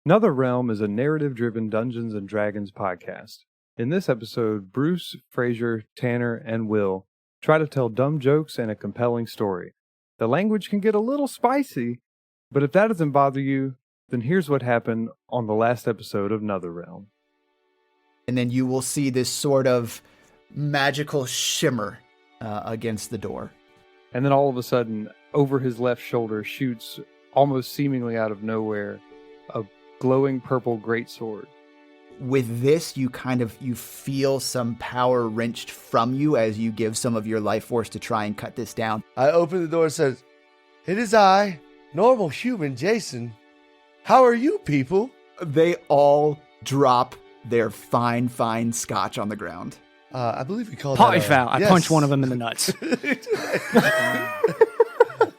Netherrealm is a narrative-driven Dungeons & Dragons podcast. In this episode, Bruce, Fraser, Tanner, and Will try to tell dumb jokes and a compelling story. The language can get a little spicy, but if that doesn't bother you, then here's what happened on the last episode of Netherrealm. And then you will see this sort of magical shimmer against the door. And then all of a sudden, over his left shoulder shoots, almost seemingly out of nowhere, a glowing purple greatsword. With this, you feel some power wrenched from you as you give some of your life force to try and cut this down. I open the door and says, "It is I, normal human Jason. How are you people?" They all drop their fine scotch on the ground. I believe we call Potty that foul. I punch one of them in the nuts.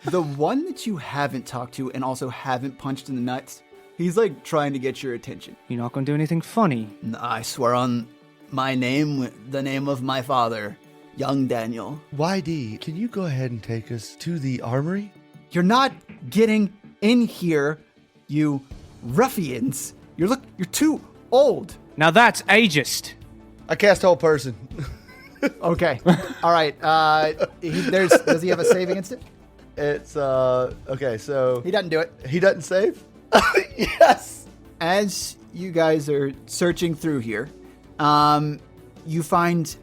The one that you haven't talked to and also haven't punched in the nuts, he's like trying to get your attention. You're not going to do anything funny. I swear on my name, the name of my father, young Daniel. YD, can you go ahead and take us to the armory? You're not getting in here, you ruffians. You're too old. Now that's ageist. I cast whole person. Okay. All right. Does he have a save against it? It's, okay, so... He doesn't do it. He doesn't save? Yes! As you guys are searching through here, you find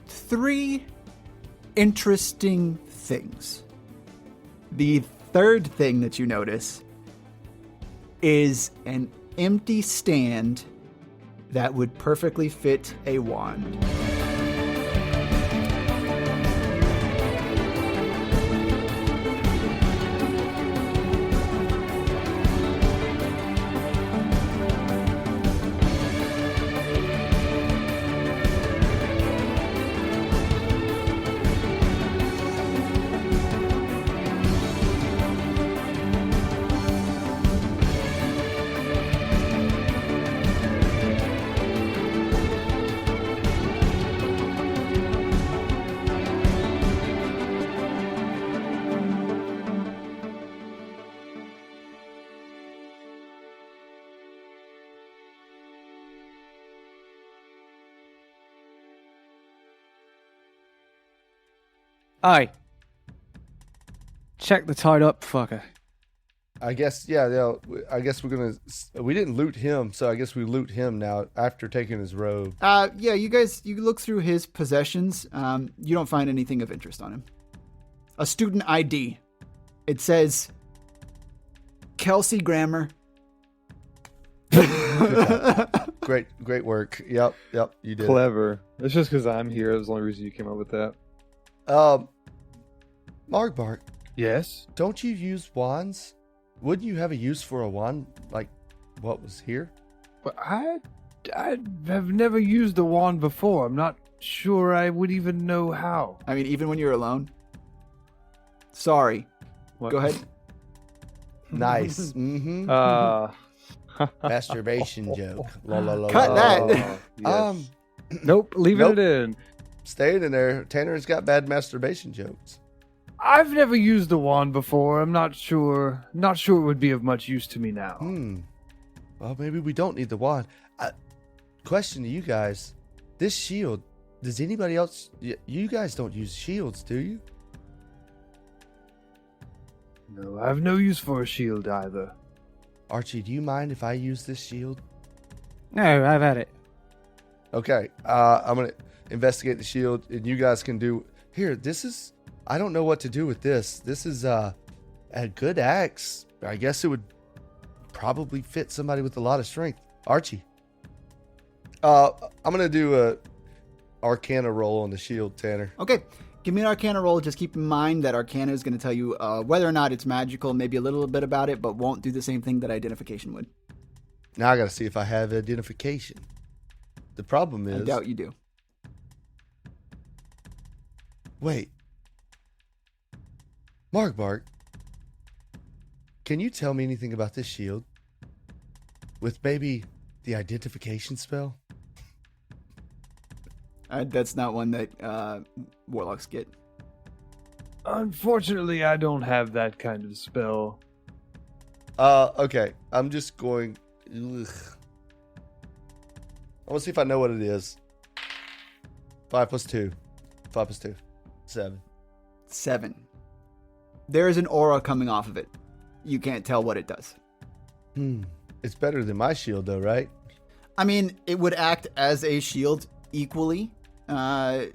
3 interesting things. The third thing that you notice is an empty stand that would perfectly fit a wand. Aye. Check the tied up fucker. I guess, yeah, I guess we're gonna... We didn't loot him, so I guess we loot him now after taking his robe. Yeah, you look through his possessions. You don't find anything of interest on him. A student ID. It says Kelsey Grammer. Great work. Yep, you did. Clever. It's just because I'm here. That's the only reason you came up with that. Margbark, Yes? don't you use wands? Wouldn't you have a use for a wand like what was here? But I have never used a wand before. I'm not sure I would even know how. I mean, even when you're alone. Sorry. What? Go ahead. Nice. Mm-hmm. Masturbation joke. La, la, la, Cut la. that. Yes. Nope, leaving it in. Staying in there. Tanner's got bad masturbation jokes. I've never used a wand before. I'm not sure. Not sure it would be of much use to me now. Well, maybe we don't need the wand. Question to you guys. This shield, does anybody else... You guys don't use shields, do you? No, I have no use for a shield either. Archie, do you mind if I use this shield? No, I've had it. Okay, I'm going to investigate the shield, and you guys can do... Here, this is... I don't know what to do with this. This is a good axe. I guess it would probably fit somebody with a lot of strength. Archie. I'm going to do a Arcana roll on the shield, Tanner. Okay. Give me an Arcana roll. Just keep in mind that Arcana is going to tell you whether or not it's magical, maybe a little bit about it, but won't do the same thing that Identification would. Now I got to see if I have identification. The problem is... I doubt you do. Wait. Margbark, can you tell me anything about this shield? With maybe the identification spell? That's not one that warlocks get. Unfortunately, I don't have that kind of spell. Okay. I'm just going. Ugh. I want to see if I know what it is. 5 plus 2. 5 plus 2. 7. 7. There is an aura coming off of it. You can't tell what it does. It's better than my shield, though, right? I mean, it would act as a shield equally. But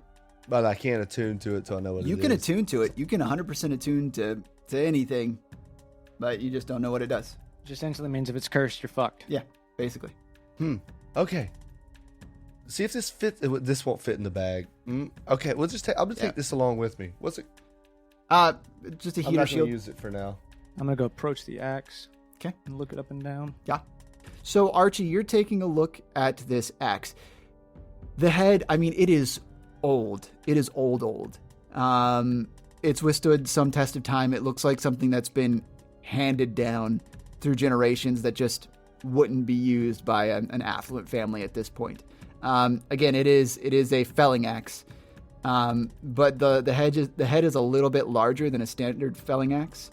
I can't attune to it, so I know what it is. You can attune to it. You can 100% attune to anything, but you just don't know what it does. Just instantly means if it's cursed, you're fucked. Yeah, basically. Okay. See if this fits. This won't fit in the bag. Okay, we'll just take. I'm gonna take this along with me. What's it? Just a I'm heater not shield. gonna use it for now. I'm gonna go approach the axe. Okay. And look it up and down. Yeah. So Archie, you're taking a look at this axe. The head, I mean, it is old. It is old. It's withstood some test of time. It looks like something that's been handed down through generations that just wouldn't be used by an affluent family at this point. Again, it is a felling axe, but the head is a little bit larger than a standard felling axe,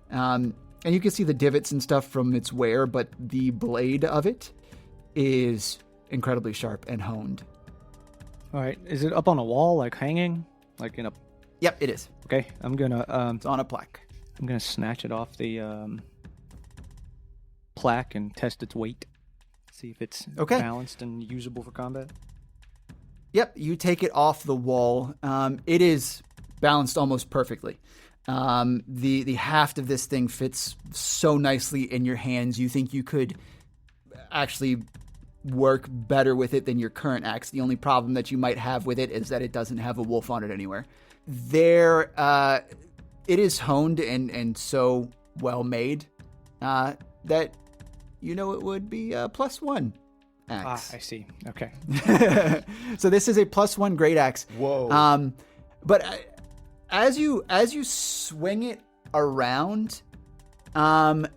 and you can see the divots and stuff from its wear. But the blade of it is incredibly sharp and honed. All right. Is it up on a wall, like hanging, like in a? Yep, it is. Okay. I'm gonna It's on a plaque. I'm gonna snatch it off the plaque and test its weight. See if it's balanced and usable for combat. Yep, you take it off the wall. It is balanced almost perfectly. The haft of this thing fits so nicely in your hands. You think you could actually work better with it than your current axe. The only problem that you might have with it is that it doesn't have a wolf on it anywhere. It is honed and so well made that you know it would be a +1 axe. I see. Okay. So this is a +1 great axe. Whoa. But as you swing it around, I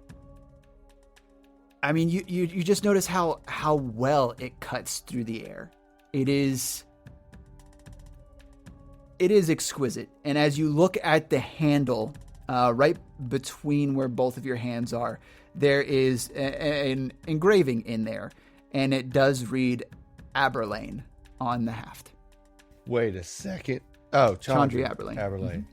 mean, you just notice how well it cuts through the air. It is exquisite. And as you look at the handle, right between where both of your hands are, there is an engraving in there, and it does read Aberlane on the haft. Wait a second. Oh, Chandri Aberlane. Aberlane.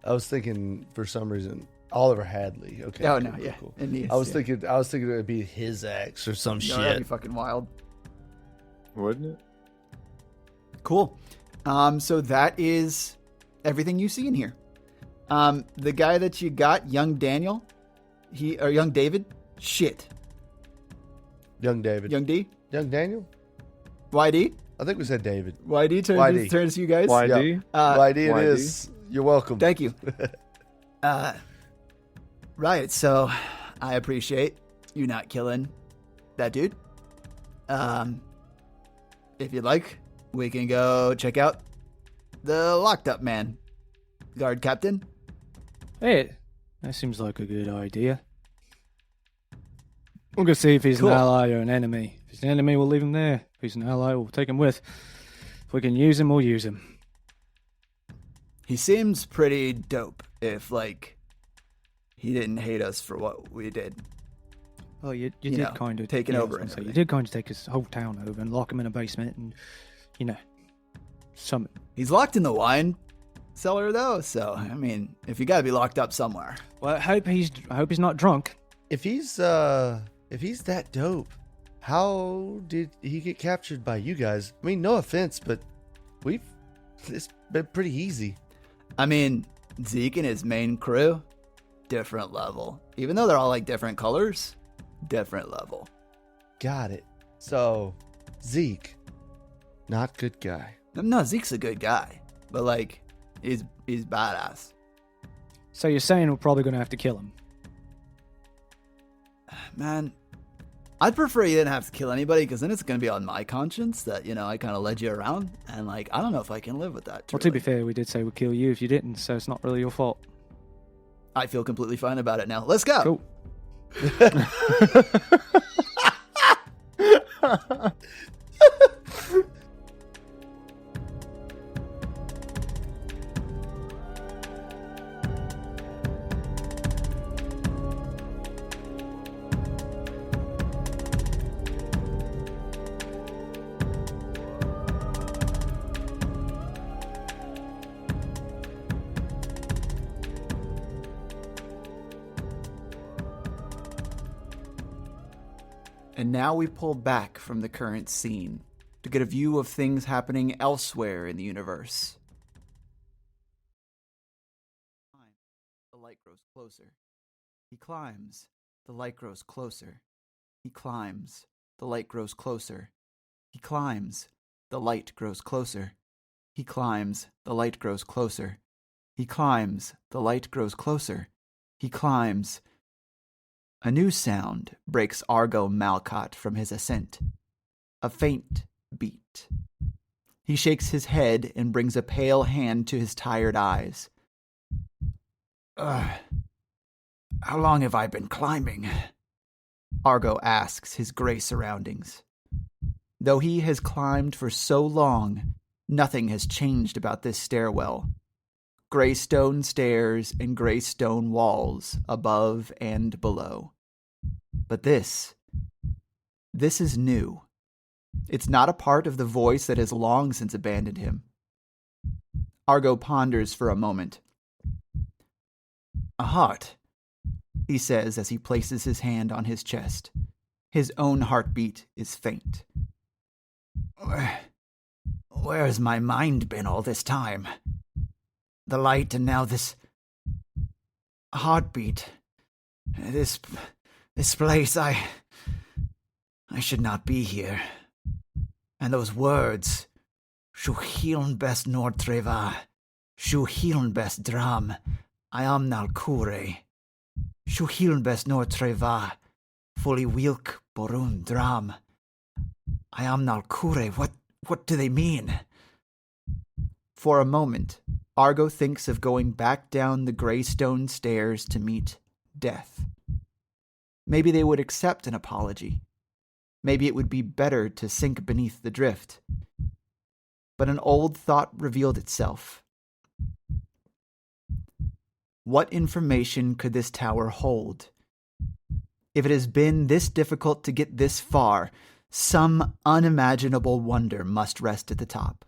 I was thinking for some reason Oliver Hadley. Okay. Oh, cool, no, yeah. cool. And yes, I was yeah. thinking it would be his axe or some No, that'd be shit. fucking wild. Wouldn't it? Cool. So that is everything you see in here. The guy that you got, young Daniel, young David, shit. Young David. Young D? Young Daniel? YD? I think we said David. YD YD. turns to you guys. YD? YD it YD. is. You're welcome. Thank you. Right, so I appreciate you not killing that dude. If you'd like, we can go check out the locked up man. Guard captain. Hey, that seems like a good idea. We'll go see if he's Cool. an ally or an enemy. If he's an enemy, we'll leave him there. If he's an ally, we'll take him with. If we can use him, we'll use him. He seems pretty dope if, he didn't hate us for what we did. Oh, you You did know, kind of taking over and You everything. did kind of take his whole town over and lock him in a basement and, summon. He's locked in the wine cellar, though, so, I mean, if you gotta be locked up somewhere. Well, I hope he's not drunk. If he's that dope, how did he get captured by you guys? I mean, no offense, but it's been pretty easy. I mean, Zeke and his main crew, different level. Even though they're all different colors, different level. Got it. So, Zeke, not good guy. No, Zeke's a good guy, but he's badass. So you're saying we're probably going to have to kill him? Man, I'd prefer you didn't have to kill anybody, because then it's going to be on my conscience that, I kind of led you around, and I don't know if I can live with that. Well, to be fair, we did say we'd kill you if you didn't, so it's not really your fault. I feel completely fine about it now. Let's go. Cool. And now we pull back from the current scene to get a view of things happening elsewhere in the universe. The light grows closer. He climbs. The light grows closer. He climbs. The light grows closer. He climbs. The light grows closer. He climbs. The light grows closer. He climbs. The light grows closer. He climbs. A new sound breaks Argo Malcott from his ascent. A faint beat. He shakes his head and brings a pale hand to his tired eyes. How long have I been climbing? Argo asks his gray surroundings. Though he has climbed for so long, nothing has changed about this stairwell. Gray stone stairs and gray stone walls above and below. But this is new. It's not a part of the voice that has long since abandoned him. Argo ponders for a moment. A heart, he says as he places his hand on his chest. His own heartbeat is faint. Where's my mind been all this time? The light and now this heartbeat. This place, I should not be here. And those words, Shuhiln best Nordtreva, Shuhiln best Dram, I am Nalkure. Shuhiln best Nordtreva, fully wilk borun Dram. I am Nalkure. What do they mean? For a moment, Argo thinks of going back down the gray stone stairs to meet death. Maybe they would accept an apology. Maybe it would be better to sink beneath the drift. But an old thought revealed itself. What information could this tower hold? If it has been this difficult to get this far, some unimaginable wonder must rest at the top.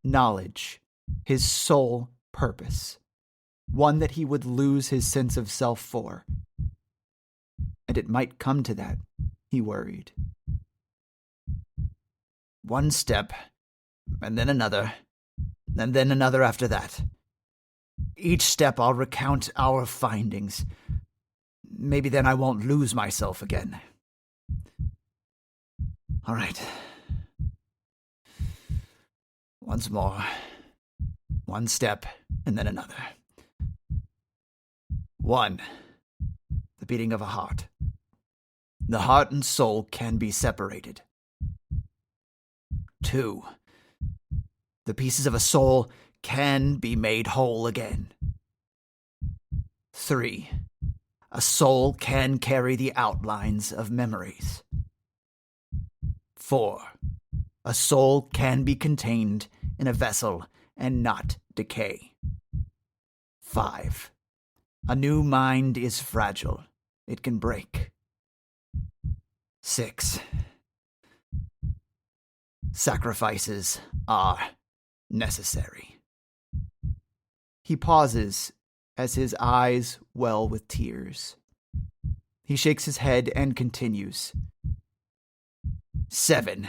Knowledge, his sole purpose, one that he would lose his sense of self for. And it might come to that, he worried. One step, and then another after that. Each step I'll recount our findings. Maybe then I won't lose myself again. All right. Once more. One step, and then another. 1. The beating of a heart. The heart and soul can be separated. 2. The pieces of a soul can be made whole again. 3. A soul can carry the outlines of memories. 4. A soul can be contained in a vessel and not decay. 5. A new mind is fragile. It can break. 6. Sacrifices are necessary. He pauses as his eyes well with tears. He shakes his head and continues. 7.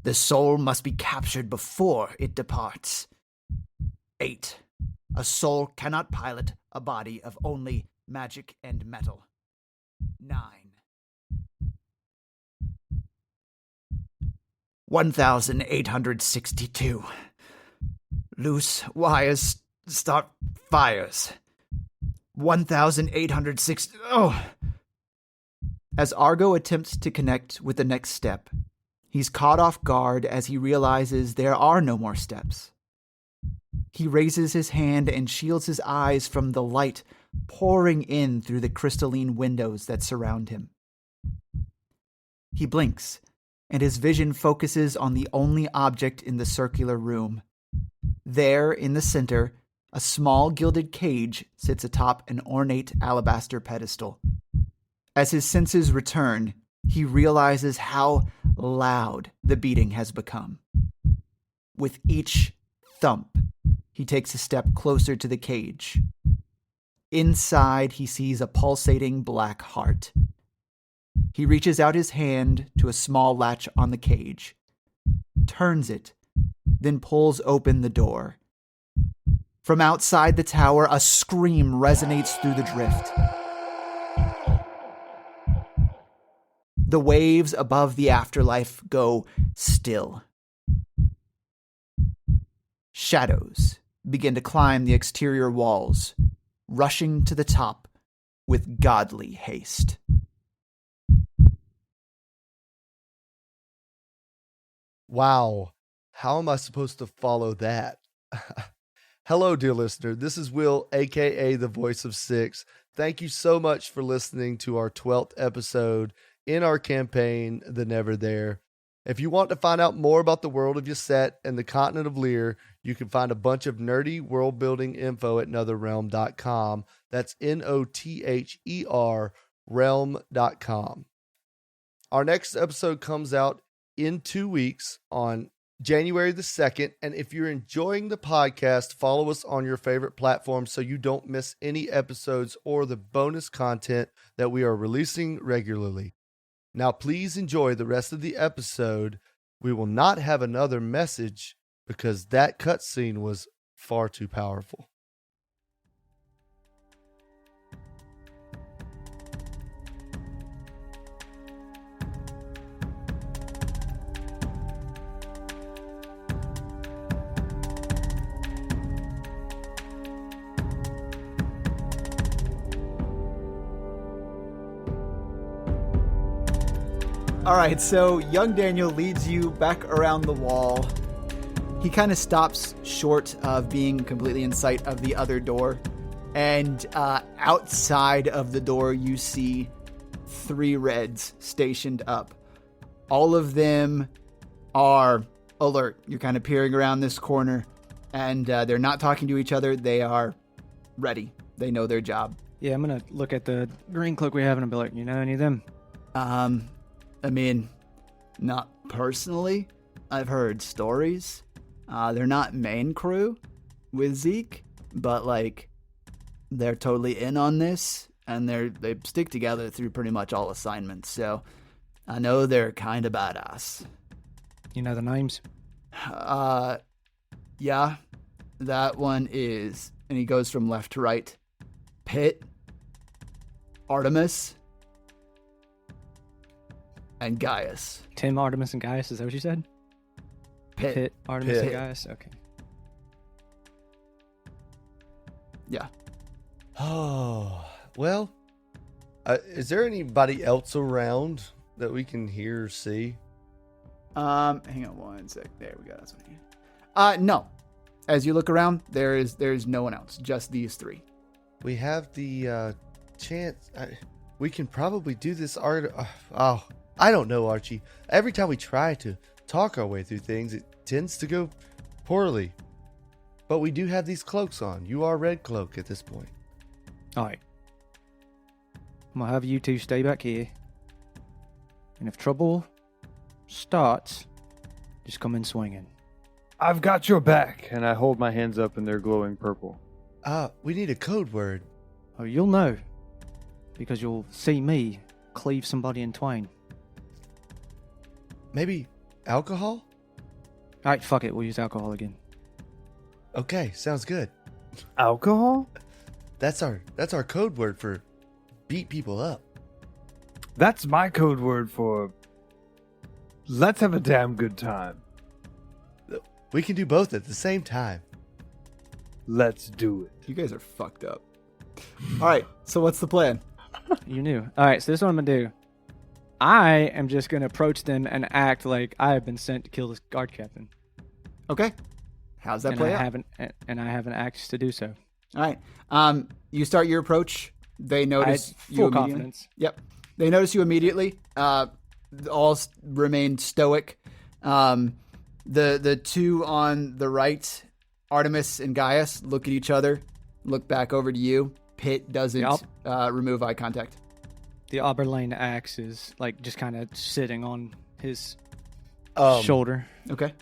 The soul must be captured before it departs. 8. A soul cannot pilot a body of only magic and metal. 9. 1862. Loose wires start fires. 1860. Oh! As Argo attempts to connect with the next step, he's caught off guard as he realizes there are no more steps. He raises his hand and shields his eyes from the light pouring in through the crystalline windows that surround him. He blinks, and his vision focuses on the only object in the circular room. There, in the center, a small gilded cage sits atop an ornate alabaster pedestal. As his senses return, he realizes how loud the beating has become. With each thump, he takes a step closer to the cage. Inside, he sees a pulsating black heart. He reaches out his hand to a small latch on the cage, turns it, then pulls open the door. From outside the tower, a scream resonates through the drift. The waves above the afterlife go still. Shadows begin to climb the exterior walls, rushing to the top with godly haste. Wow. How am I supposed to follow that? Hello, dear listener. This is Will, aka the Voice of Six. Thank you so much for listening to our 12th episode in our campaign, The Neverthere. If you want to find out more about the world of Yset and the continent of Lear, you can find a bunch of nerdy world building info at netherrealm.com. That's NOTHER realm.com. Our next episode comes out in 2 weeks on January the 2nd. And if you're enjoying the podcast, follow us on your favorite platform so you don't miss any episodes or the bonus content that we are releasing regularly. Now, please enjoy the rest of the episode. We will not have another message because that cutscene was far too powerful. All right, so young Daniel leads you back around the wall. He kind of stops short of being completely in sight of the other door. And outside of the door, you see 3 reds stationed up. All of them are alert. You're kind of peering around this corner, and they're not talking to each other. They are ready. They know their job. Yeah, I'm going to look at the green cloak we have and be like, you know any of them? I mean, not personally. I've heard stories. They're not main crew with Zeke, but like they're totally in on this, and they stick together through pretty much all assignments. So I know they're kind of badass. You know the names? Yeah, that one is, and he goes from left to right. Pit, Artemis, and Gaius. Tim, Artemis, and Gaius, is that what you said? Pit. Artemis, Pit. and Gaius? Okay. Yeah. Oh, well, is there anybody else around that we can hear or see? Hang on one sec. There we go. That's what I need. No. As you look around, there's no one else. Just these 3. We have the chance. We can probably do this art. I don't know, Archie. Every time we try to talk our way through things, it tends to go poorly. But we do have these cloaks on. You are Red Cloak at this point. All right. I'm going to have you 2 stay back here. And if trouble starts, just come in swinging. I've got your back, and I hold my hands up and they're glowing purple. We need a code word. Oh, you'll know. Because you'll see me cleave somebody in twain. Maybe alcohol? Alright, fuck it. We'll use alcohol again. Okay, sounds good. Alcohol? That's our code word for beat people up. That's my code word for let's have a damn good time. We can do both at the same time. Let's do it. You guys are fucked up. All right, so what's the plan? You knew. Alright, so this is what I'm going to do. I am just going to approach them and act like I have been sent to kill this guard captain. Okay. How's that and play I out? have an axe to do so. All right. You start your approach. They notice you full immediately. confidence. Yep. They notice you immediately. All remain stoic. The 2 on the right, Artemis and Gaius, look at each other, look back over to you. Pit doesn't remove eye contact. The Auberlane axe is like just kind of sitting on his shoulder. Okay.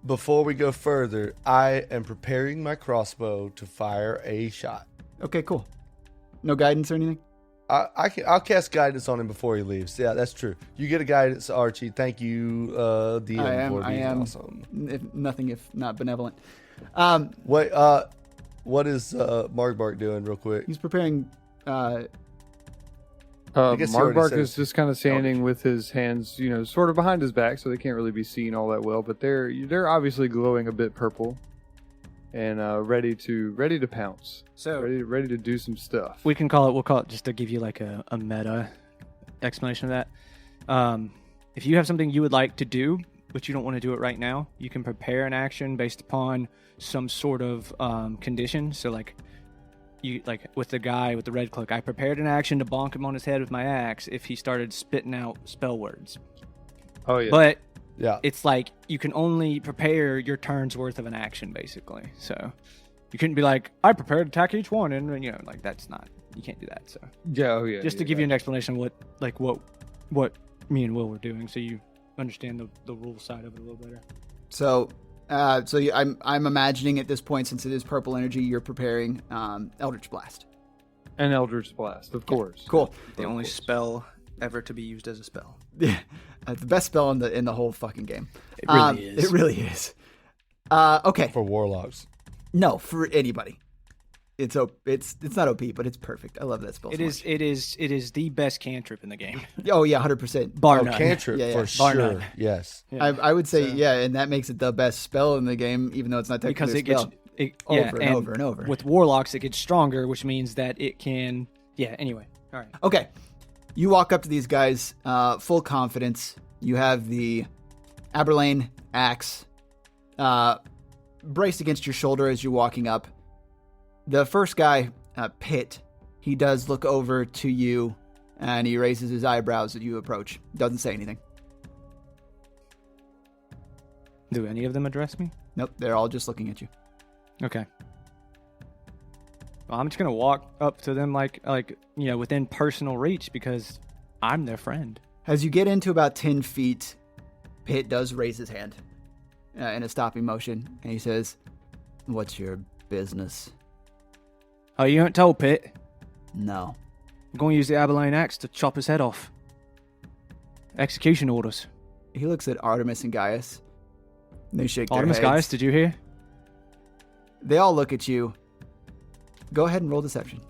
Before we go further, I am preparing my crossbow to fire a shot. Okay, cool. No guidance or anything? I'll cast guidance on him before he leaves. Yeah, that's true. You get a guidance, Archie. Thank you, DM, for being awesome. Nothing if not benevolent. Wait, what is Margbark doing real quick? He's preparing. guess you already Margbark said is just kind of standing with his hands, sort of behind his back, so they can't really be seen all that well. But they're obviously glowing a bit purple, and ready to pounce. So ready to do some stuff. we'll call it just to give you like a meta explanation of that. If you have something you would like to do, but you don't want to do it right now, you can prepare an action based upon some sort of condition. So like with the guy with the red cloak, I prepared an action to bonk him on his head with my axe if he started spitting out spell words. Oh yeah. But Yeah. it's like you can only prepare your turn's worth of an action, basically. So you couldn't be like, I prepared to attack each one, and like that's not, you can't do that. So Yeah. Oh yeah. just to give you an explanation of what me and Will were doing, so you understand the rule side of it a little better. So I'm imagining at this point, since it is purple energy, you're preparing Eldritch Blast. An Eldritch Blast, of course. Cool. The only spell ever to be used as a spell. Yeah, the best spell in the whole fucking game. It really is. It really is. Okay. For warlocks. No, for anybody. It's not OP, but it's perfect. I love that spell. It is the best cantrip in the game. Oh yeah, 100%. Bar none. Cantrip, Yeah, yeah. for Bar sure. none. Yes. Yeah. I would say and that makes it the best spell in the game, even though it's not Because technically it a spell. gets Over and over and over. With warlocks, it gets stronger, which means that it can. Yeah. Anyway, all right. Okay. You walk up to these guys, full confidence. You have the Aberlane axe braced against your shoulder as you're walking up. The first guy, Pitt, he does look over to you, and he raises his eyebrows as you approach. Doesn't say anything. Do any of them address me? Nope, they're all just looking at you. Okay. Well, I'm just gonna walk up to them like within personal reach because I'm their friend. As you get into about 10 feet, Pitt does raise his hand in a stopping motion, and he says, "What's your business?" Oh, you aren't told, Pitt. No. I'm going to use the Aberlane axe to chop his head off. Execution orders. He looks at Artemis and Gaius. And they shake Artemis, their heads. Gaius, did you hear? They all look at you. Go ahead and roll deception.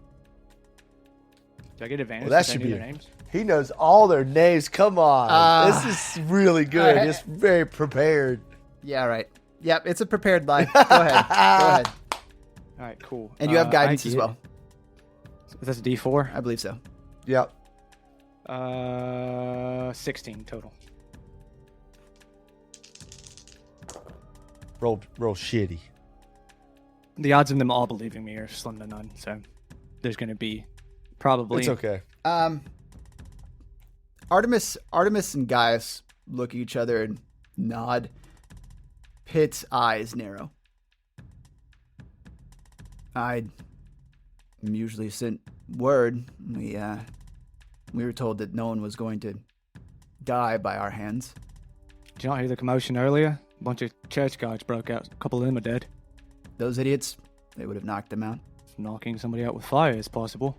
Do I get advantage? Well, that since I should knew be their names? He knows all their names. Come on. This is really good. Alright. It's very prepared. Yeah, right. Yep, it's a prepared lie. Go ahead. Go ahead. All right, cool. And you have guidance I as get- well. That's a D4. I believe so. Yep. 16 total. Roll shitty. The odds of them all believing me are slim to none, so there's going to be probably. It's okay. Artemis and Gaius look at each other and nod. Pitt's eyes narrow. I'm usually sent word. We were told that no one was going to die by our hands. Did you not hear the commotion earlier? A bunch of church guards broke out. A couple of them are dead. Those idiots, they would have knocked them out. Knocking somebody out with fire is possible.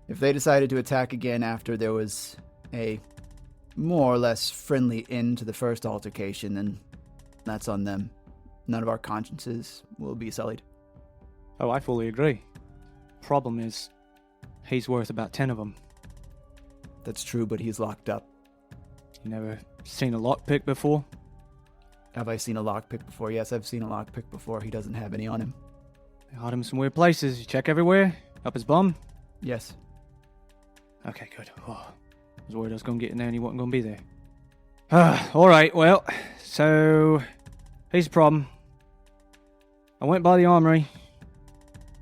If they decided to attack again after there was a more or less friendly end to the first altercation, then that's on them. None of our consciences will be sullied. Oh, I fully agree. Problem is, he's worth about 10 of them. That's true, but he's locked up. You never seen a lockpick before? Have I seen a lockpick before? Yes, I've seen a lockpick before. He doesn't have any on him. They hide him in some weird places. You check everywhere? Up his bum? Yes. Okay, good. Oh, I was worried I was going to get in there and he wasn't going to be there. Alright, well, so here's the problem. I went by the armory.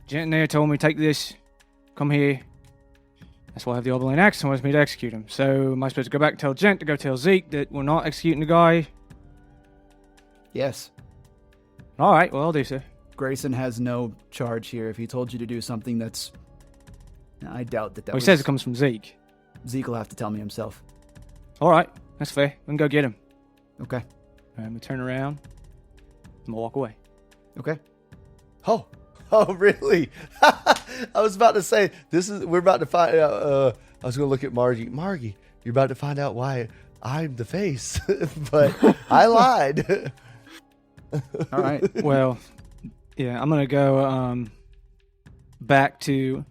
Gent there told me, take this, come here. That's why I have the Aberlane axe and wants me to execute him. So am I supposed to go back and tell Gent to go tell Zeke that we're not executing the guy? Yes. Alright, well, I'll do so. Grayson has no charge here. If he told you to do something that's... I doubt that Well, he was... says it comes from Zeke. Zeke will have to tell me himself. Alright, that's fair. We can go get him. Okay. I'm going to turn around and walk away. Okay. Oh, really? I was about to say we're about to find out I was gonna look at Margie. Margie, you're about to find out why I'm the face, but I lied. All right. Well, yeah, I'm gonna go back to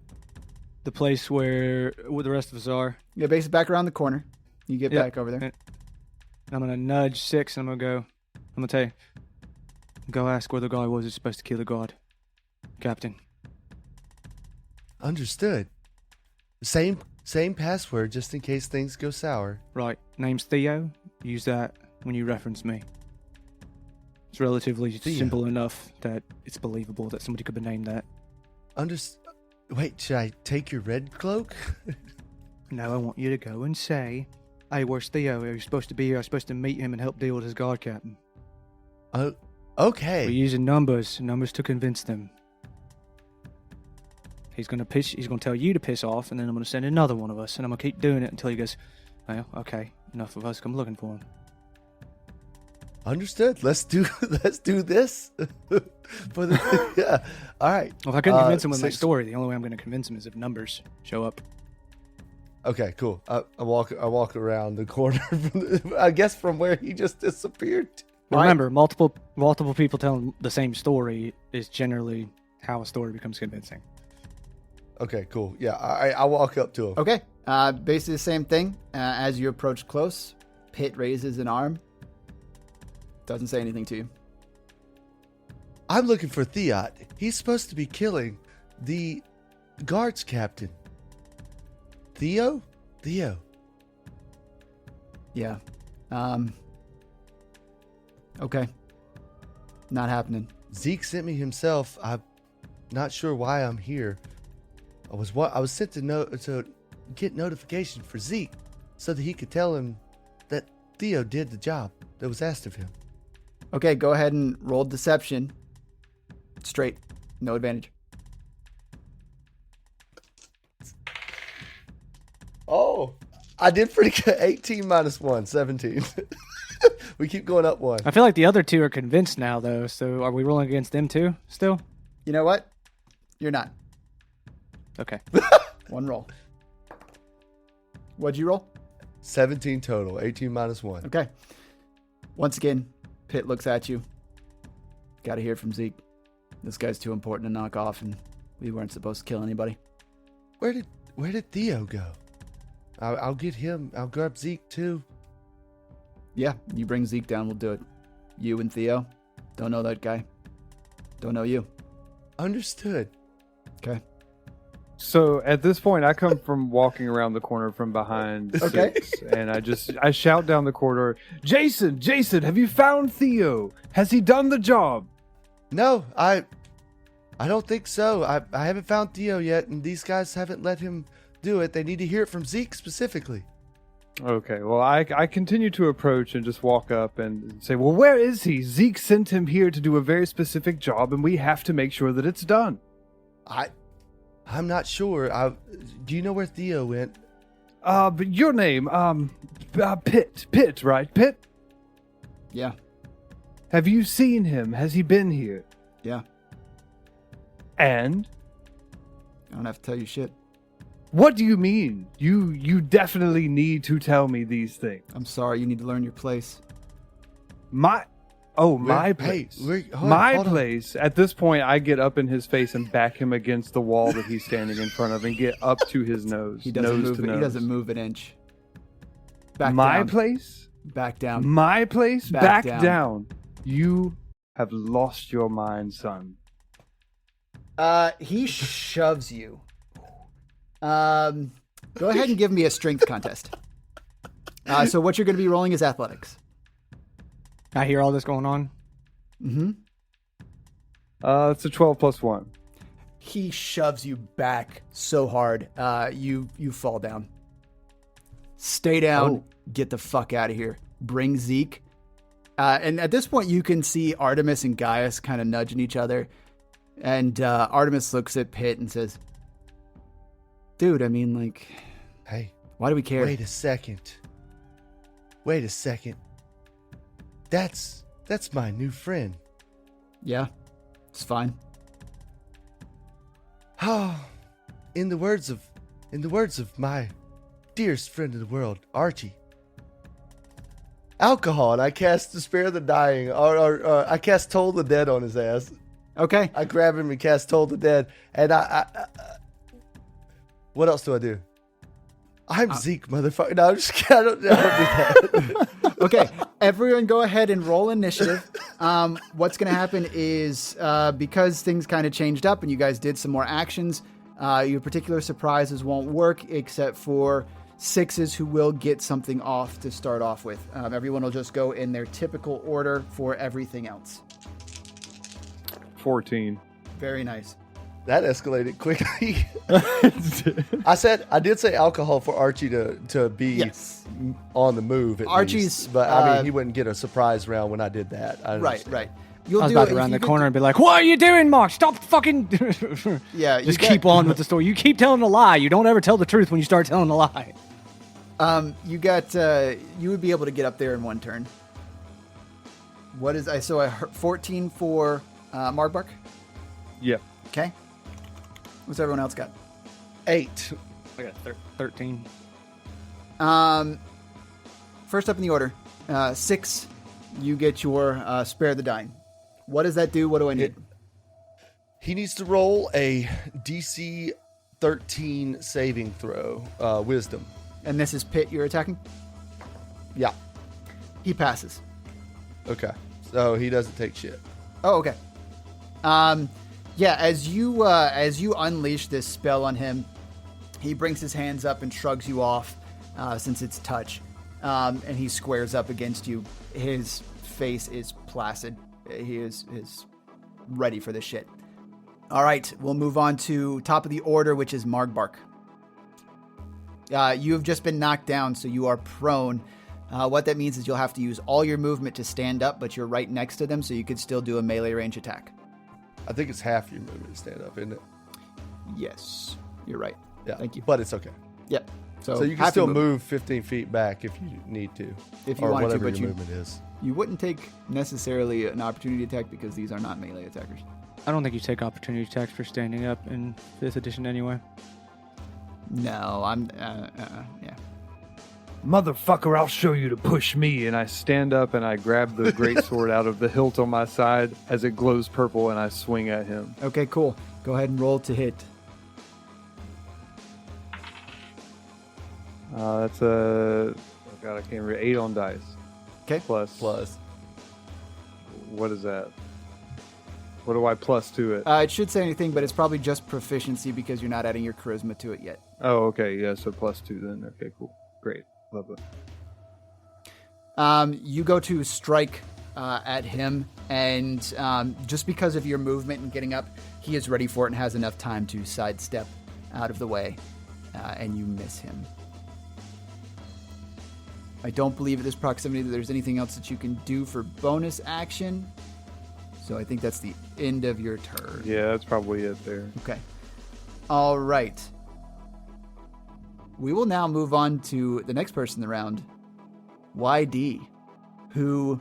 the place where the rest of us are. Yeah, basically back around the corner. You get Yep. back over there. And I'm gonna nudge Six, and I'm gonna tell you, go ask where the guy was who's supposed to kill the god, Captain. Understood. Same password, just in case things go sour. Right, name's Theo. Use that when you reference me. It's relatively Theo. simple enough that it's believable that somebody could be named that. Wait, should I take your red cloak? No, I want you to go and say, hey, where's Theo? Are you supposed to be here? I'm supposed to meet him and help deal with his guard captain. Oh, okay. We're using numbers to convince them. He's gonna tell you to piss off, and then I'm gonna send another one of us, and I'm gonna keep doing it until he goes, well, okay, enough of us, come looking for him. Understood. Let's do this. Yeah. All right. Well, if I couldn't convince him with my Six. story, the only way I'm gonna convince him is if numbers show up. Okay, cool. I walk around the corner, I guess from where he just disappeared. But remember, multiple people telling the same story is generally how a story becomes convincing. Okay, cool. Yeah, I walk up to him. Okay. Basically the same thing. As you approach close, Pitt raises an arm. Doesn't say anything to you. I'm looking for Theot. He's supposed to be killing the guards captain. Theo? Yeah. Okay. Not happening. Zeke sent me himself. I'm not sure why I'm here. I was sent to get notification for Zeke so that he could tell him that Theo did the job that was asked of him. Okay, go ahead and roll deception. Straight. No advantage. Oh, I did pretty good. 18 minus 1, 17. We keep going up 1. I feel like the other two are convinced now, though, so are we rolling against them too, still? You know what? You're not. Okay. One roll. What'd you roll? 17 total. 18 minus 1. Okay. Once again, Pitt looks at you. Got to hear from Zeke. This guy's too important to knock off, and we weren't supposed to kill anybody. Where did Theo go? I'll get him. I'll grab Zeke too. Yeah, you bring Zeke down, we'll do it. You and Theo. Don't know that guy. Don't know you. Understood. Okay. So at this point, I come from walking around the corner from behind Okay. Six, and I shout down the corridor, Jason, have you found Theo? Has he done the job? No, I don't think so. I haven't found Theo yet, and these guys haven't let him do it. They need to hear it from Zeke specifically. Okay, well, I continue to approach and just walk up and say, well, where is he? Zeke sent him here to do a very specific job, and we have to make sure that it's done. I'm not sure. Do you know where Theo went? But your name, Pitt, right? Pitt? Yeah. Have you seen him? Has he been here? Yeah. And? I don't have to tell you shit. What do you mean? You definitely need to tell me these things. I'm sorry, you need to learn your place. My place. My place. At this point, I get up in his face and back him against the wall that he's standing in front of and get up to his nose. He doesn't nose move. to nose. He doesn't move an inch. Back My down. place? Back down. My place? Back Back down. down. You have lost your mind, son. He shoves you. Go ahead and give me a strength contest. So what you're going to be rolling is athletics. I hear all this going on. Mm-hmm. It's a 12 plus 1. He shoves you back so hard, you fall down. Stay down. Oh. Get the fuck out of here. Bring Zeke. And at this point, you can see Artemis and Gaius kind of nudging each other. And Artemis looks at Pitt and says, dude, I mean, like, Hey, why do we care? wait a second. That's my new friend. Yeah, it's fine. Oh, in the words of my dearest friend in the world, Archie. Alcohol, and I cast Spare the Dying, or I cast Toll the Dead on his ass. Okay. I grab him and cast Toll the Dead, and I what else do I do? I'm Zeke, motherfucker. No, I'm just kidding. I don't do that. Okay, everyone go ahead and roll initiative. What's going to happen is because things kind of changed up and you guys did some more actions, your particular surprises won't work except for 6s who will get something off to start off with. Everyone will just go in their typical order for everything else. 14. Very nice. That escalated quickly. I did say alcohol for Archie to be Yes. on the move. At Archie's, least. But I mean, he wouldn't get a surprise round when I did that. I Right, understand. right. I was about to round the corner and be like, "What are you doing, Mark? Stop fucking!" Yeah, just keep on with the story. You keep telling a lie. You don't ever tell the truth when you start telling a lie. You would be able to get up there in one turn. What is I heard 14 for Margbark. Yep. Okay. What's everyone else got? 8. I got 13. First up in the order, 6. You get your Spare the Dying. What does that do? What do I need? He needs to roll a DC 13 saving throw, Wisdom. And this is Pit you're attacking? Yeah. He passes. Okay. So he doesn't take shit. Oh, okay. Yeah, as you unleash this spell on him, he brings his hands up and shrugs you off, since it's touch. And he squares up against you. His face is placid. He is ready for this shit. All right, we'll move on to top of the order, which is Margbark. You have just been knocked down, so you are prone. What that means is you'll have to use all your movement to stand up, but you're right next to them, so you could still do a melee range attack. I think it's half your movement to stand up, isn't it? Yes, you're right. Yeah. Thank you. But it's okay. Yep. So you can half still your move 15 feet back if you need to. If you or wanted to, whatever but your movement is. You wouldn't take necessarily an opportunity attack because these are not melee attackers. I don't think you take opportunity attacks for standing up in 5th edition anyway. No, I'm. Yeah. Motherfucker, I'll show you to push me. And I stand up and I grab the greatsword out of the hilt on my side as it glows purple and I swing at him. Okay, cool. Go ahead and roll to hit. That's a... Oh God, I can't remember. 8 on dice. Okay. Plus. What is that? What do I plus to it? It should say anything, but it's probably just proficiency because you're not adding your charisma to it yet. Oh, okay. Yeah, so plus 2 then. Okay, cool. Great. Love it. You go to strike at him, and just because of your movement and getting up, he is ready for it and has enough time to sidestep out of the way, and you miss him. I don't believe at this proximity that there's anything else that you can do for bonus action, so I think that's the end of your turn. Yeah, that's probably it there. Okay. All right. We will now move on to the next person in the round, YD, who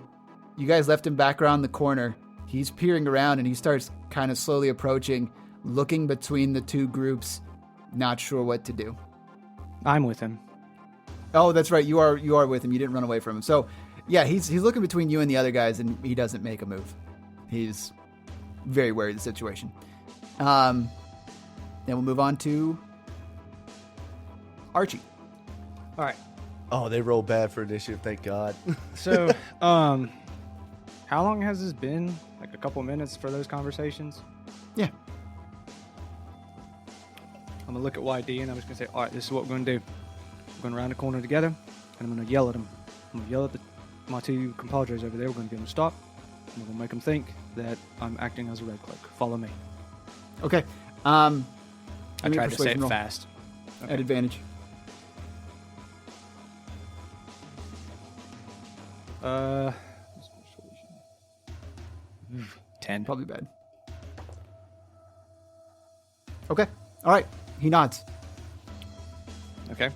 you guys left him back around the corner. He's peering around and he starts kind of slowly approaching, looking between the two groups, not sure what to do. I'm with him. Oh, that's right. You are with him. You didn't run away from him. So, yeah, he's looking between you and the other guys, and he doesn't make a move. He's very wary of the situation. Then we'll move on to Archie. All right. Oh, they roll bad for initiative, thank God. So, how long has this been? Like a couple minutes for those conversations? Yeah. I'm going to look at YD and I'm just going to say, all right, this is what we're going to do. We're going to round the corner together and I'm going to yell at them. I'm going to yell at my two compadres over there. We're going to get them to stop. And we're going to make them think that I'm acting as a red cloak. Follow me. Okay. I Give me a tried to say persuasion it roll. fast. Okay. At advantage. 10. Probably bad. Okay. All right. He nods. Okay.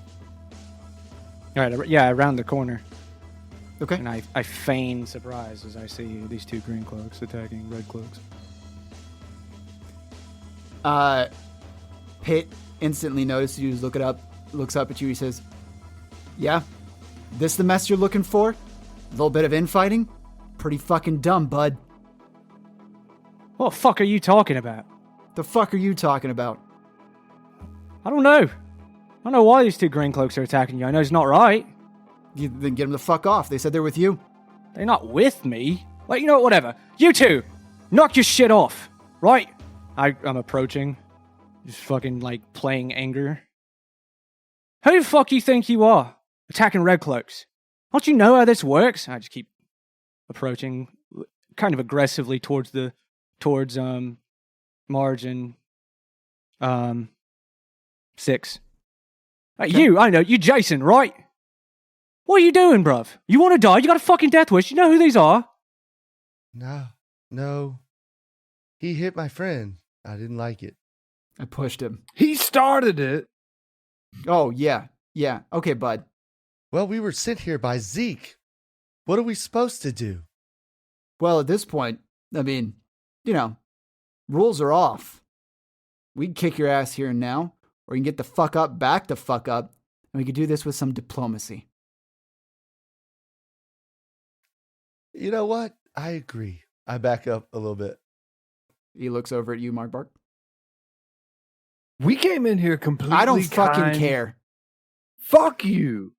All right. Yeah, I round the corner. Okay. And I feign surprise as I see these two green cloaks attacking red cloaks. Pitt instantly notices you, looks up at you. He says, Yeah? This the mess you're looking for? A little bit of infighting? Pretty fucking dumb, bud. What the fuck are you talking about? The fuck are you talking about? I don't know. I don't know why these two green cloaks are attacking you. I know it's not right. You then get them the fuck off. They said they're with you. They're not with me. Like, you know what, whatever. You two, knock your shit off, right? I'm approaching. Just fucking, like, playing anger. Who the fuck you think you are? Attacking red cloaks. Don't you know how this works? I just keep approaching kind of aggressively towards Marge and 6. You, I know, you Jason, right? What are you doing, bruv? You want to die? You got a fucking death wish. You know who these are? No. He hit my friend. I didn't like it. I pushed him. He started it. Oh, yeah. Yeah. Okay, bud. Well, we were sent here by Zeke. What are we supposed to do? Well, at this point, I mean, you know, rules are off. We can kick your ass here and now, or you can get the fuck up, back the fuck up, and we could do this with some diplomacy. You know what? I agree. I back up a little bit. He looks over at you, Margbark. We came in here completely I don't fucking kind. care. Fuck you.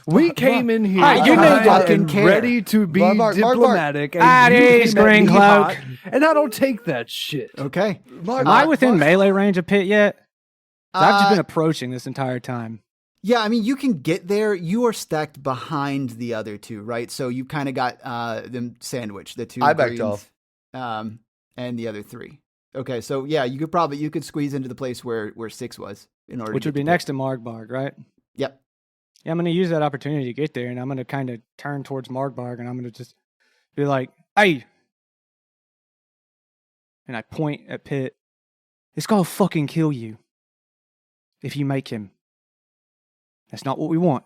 We came in here Hey, you kind fucking and care. ready to be Margbark, diplomatic. Ah, And you these came at green me cloak. hot, and I don't take that shit. Okay. Am I within melee range of Pit yet? 'Cause I've just been Uh, approaching this entire time. Yeah, I mean, you can get there. You are stacked behind the other two, right? So you kind of got them sandwiched, the two I backed greens, and the other 3. Okay, so yeah, you could squeeze into the place where 6 was in order Which to would get be to next to Margbark, right? Pit. Yep. Yeah, I'm going to use that opportunity to get there, and I'm going to kind of turn towards Margbark, and I'm going to just be like, hey! And I point at Pit. This guy will fucking kill you if you make him. That's not what we want.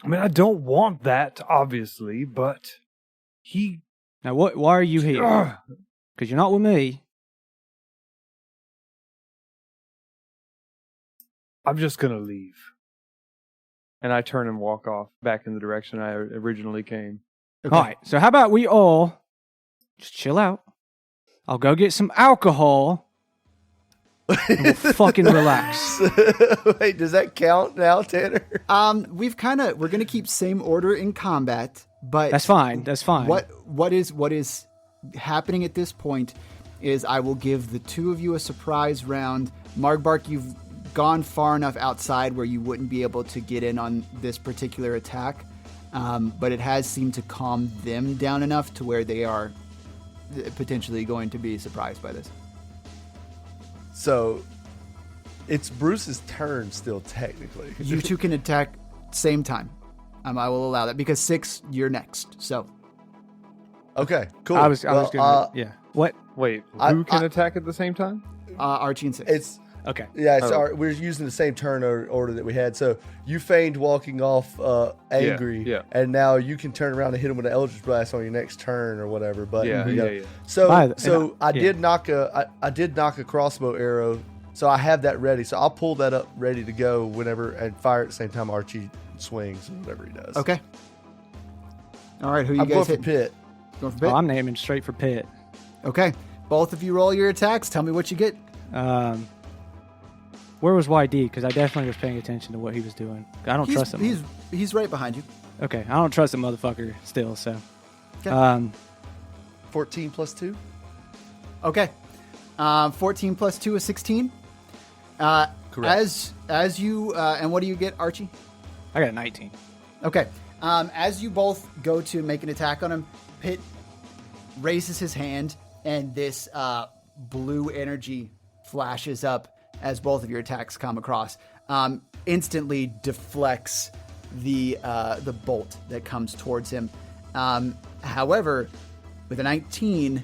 I mean, I don't want that, obviously, but he... Now, why are you here? Because you're not with me. I'm just going to leave. And I turn and walk off back in the direction I originally came. Okay. All right, so how about we all just chill out? I'll go get some alcohol, and we'll fucking relax. Wait, does that count now, Tanner? We're gonna keep same order in combat, but That's fine. That's fine. What is happening at this point is I will give the two of you a surprise round. Margbark, you've gone far enough outside where you wouldn't be able to get in on this particular attack, but it has seemed to calm them down enough to where they are potentially going to be surprised by this. So, it's Bruce's turn still, technically. You two can attack same time. I will allow that because 6, you're next. So Okay, cool. I was gonna. Yeah. What? Wait, I- who can attack at the same time? Archie and 6. It's Okay. we're using the same turn order that we had. So you feigned walking off angry, yeah. and now you can turn around and hit him with an Eldritch Blast on your next turn or whatever. But Yeah. So I yeah. did knock a crossbow arrow, so I have that ready. So I'll pull that up ready to go whenever and fire at the same time Archie swings or whatever he does. Okay. All right, who you I'm going guys for hit? Pit. Going for Pit? Oh, I'm aiming straight for Pit. Okay. Both of you roll your attacks. Tell me what you get. Where was YD? Because I definitely was paying attention to what he was doing. I don't trust him. He's right behind you. Okay, I don't trust the motherfucker still. So, Okay. 14 plus 2. Okay. 14 plus 2 is 16. Correct. As you and what do you get, Archie? I got a 19. Okay. As you both go to make an attack on him, Pitt raises his hand, and this blue energy flashes up as both of your attacks come across. Instantly deflects the bolt that comes towards him. However, with a 19,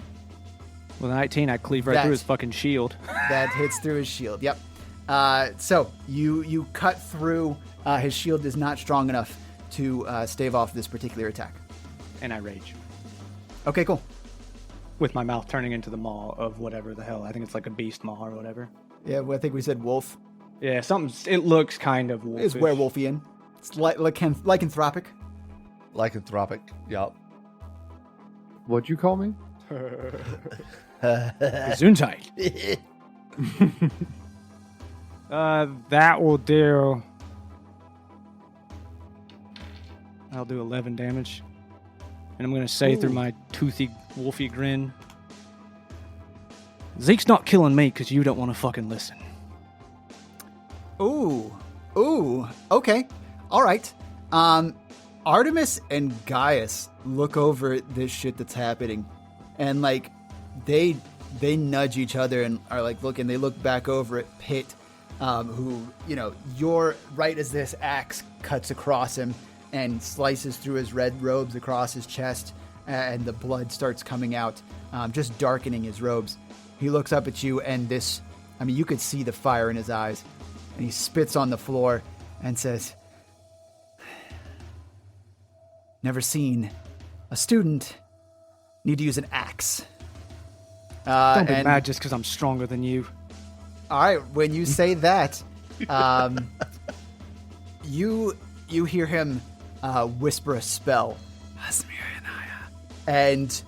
With a 19, I cleave right That's- through his fucking shield. that hits through his shield. Yep. So you cut through. His shield is not strong enough to stave off this particular attack. And I rage. Okay, cool. With my mouth turning into the maw of whatever the hell. I think it's like a beast maw or whatever. Yeah, well, I think we said wolf. Yeah, it looks kind of wolfish. It's werewolfian. It's lycanthropic. Lycanthropic. Yup. What'd you call me? Gesundheit. That will do. I'll do 11 damage. And I'm going to say through my toothy, wolfy grin, Zeke's not killing me because you don't want to fucking listen. Ooh. Okay. All right. Artemis and Gaius look over this shit that's happening, and like they nudge each other and are like looking. They look back over at Pitt, who, you're right as this axe cuts across him and slices through his red robes across his chest, and the blood starts coming out, just darkening his robes. He looks up at you, and you could see the fire in his eyes, and he spits on the floor and says, "Never seen a student need to use an axe." Don't be mad just because I'm stronger than you. All right, when you say that, you hear him whisper a spell, and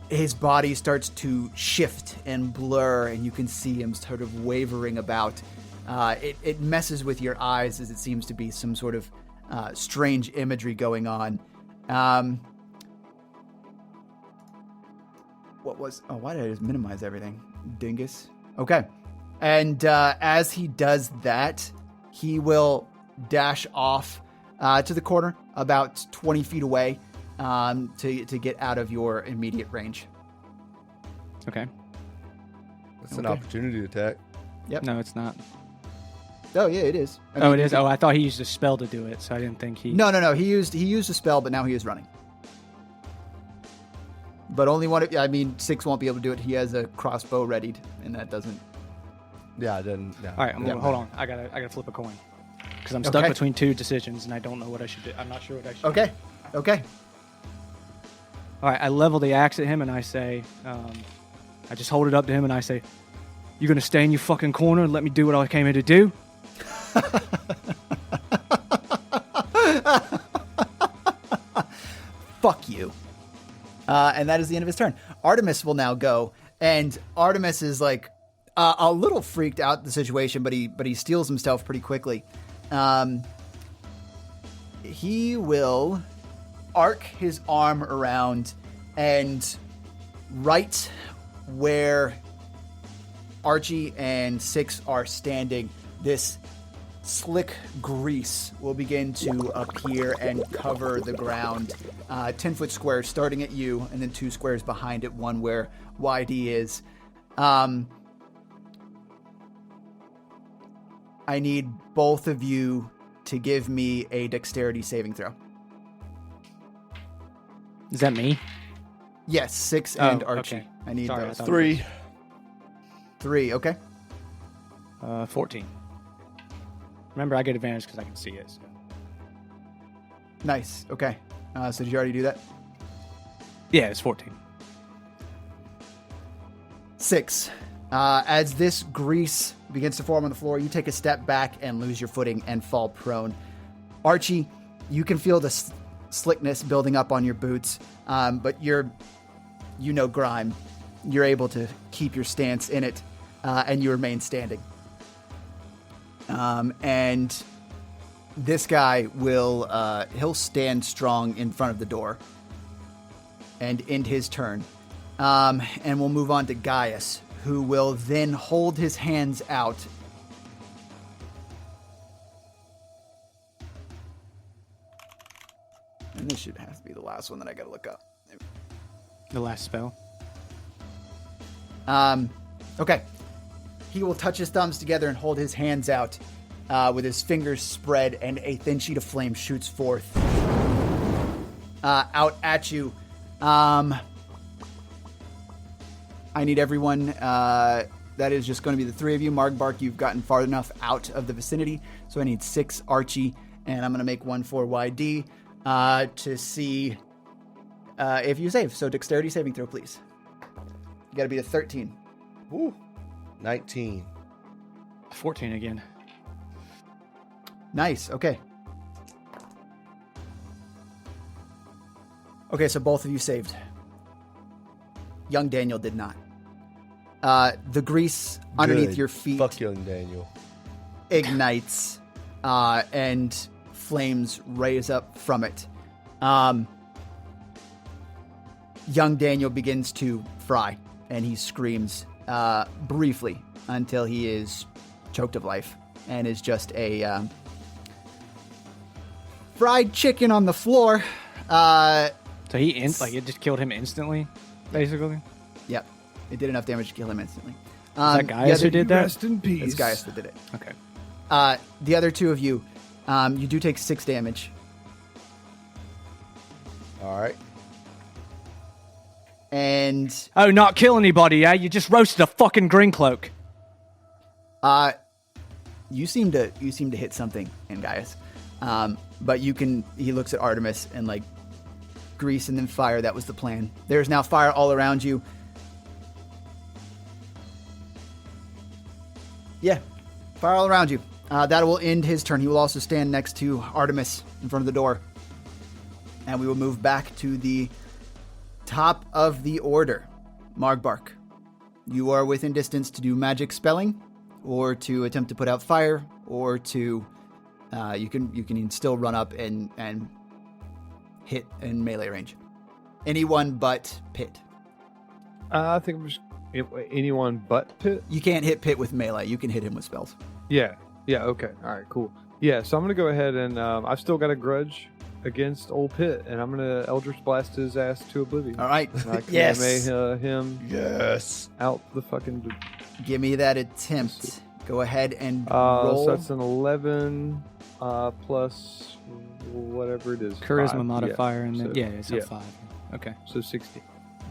his body starts to shift and blur, and you can see him sort of wavering about. It messes with your eyes as it seems to be some sort of strange imagery going on. Why did I just minimize everything? Dingus. Okay. And as he does that, he will dash off to the corner about 20 feet away to get out of your immediate range. Okay. That's an opportunity attack. Yep. No, it's not. Oh, yeah, it is. It is? Oh, I thought he used a spell to do it, so I didn't think he... No. He used a spell, but now he is running. But only Six won't be able to do it. He has a crossbow readied, and that doesn't... Yeah, I didn't... Yeah. All right, hold on. I gotta flip a coin. Because I'm stuck between two decisions, and I don't know what I should do. I'm not sure what I should do. Okay. All right, I level the axe at him, and I say... I just hold it up to him, and I say, "You gonna stay in your fucking corner and let me do what I came here to do?" Fuck you. And that is the end of his turn. Artemis will now go, and Artemis is like a little freaked out the situation, but he steals himself pretty quickly. He will arc his arm around, and right where Archie and Six are standing, this slick grease will begin to appear and cover the ground. 10-foot squares starting at you, and then 2 squares behind it, one where YD is. I need both of you to give me a dexterity saving throw. Is that me? Yes, Six and Archie. Okay. I need Sorry, those. 3. 3, okay. 14. Remember, I get advantage because I can see it. So. Nice, okay. So did you already do that? Yeah, it's 14. 6. As this grease begins to form on the floor, you take a step back and lose your footing and fall prone. Archie, you can feel the slickness building up on your boots, but grime. You're able to keep your stance in it, and you remain standing. And this guy he'll stand strong in front of the door and end his turn. And we'll move on to Gaius, who will then hold his hands out. And this should have to be the last one that I gotta look up. The last spell? Okay. He will touch his thumbs together and hold his hands out with his fingers spread, and a thin sheet of flame shoots forth out at you. I need everyone. That is just going to be the 3 of you. Margbark, you've gotten far enough out of the vicinity, so I need 6 Archie, and I'm going to make 1 for YD to see if you save. So dexterity saving throw, please. You got to be a 13. Woo. 19. 14 again. Nice. Okay. Okay, so both of you saved. Young Daniel did not. The grease underneath Good. your feet Fuck young Daniel. ignites, and flames raise up from it. Young Daniel begins to fry, and he screams briefly until he is choked of life and is just a fried chicken on the floor. So it just killed him instantly, basically. Yep, it did enough damage to kill him instantly. Is that Gaius who did that? Rest in peace. It's Gaius that did it. Okay. The other two of you, you do take 6 damage. All right. And Oh, not kill anybody, yeah? You just roasted a fucking green cloak. you seem to hit something in Gaius. But he looks at Artemis and like grease and then fire. That was the plan. There's now fire all around you. Yeah, fire all around you. That will end his turn. He will also stand next to Artemis in front of the door. And we will move back to the top of the order. Margbark, you are within distance to do magic spelling, or to attempt to put out fire, or to you can still run up and hit in melee range. Anyone but Pit. I think I'm just anyone but Pit. You can't hit Pit with melee. You can hit him with spells. Yeah. Okay. All right. Cool. Yeah. So I'm gonna go ahead and I've still got a grudge against old Pit, and I'm gonna Eldritch Blast his ass to oblivion. All right. And I can Yes. him Yes. out the fucking. Give me that attempt. Go ahead and roll. So that's an 11 plus whatever it is. Charisma 5. modifier, and then, So, it's a 5. Okay. So 60.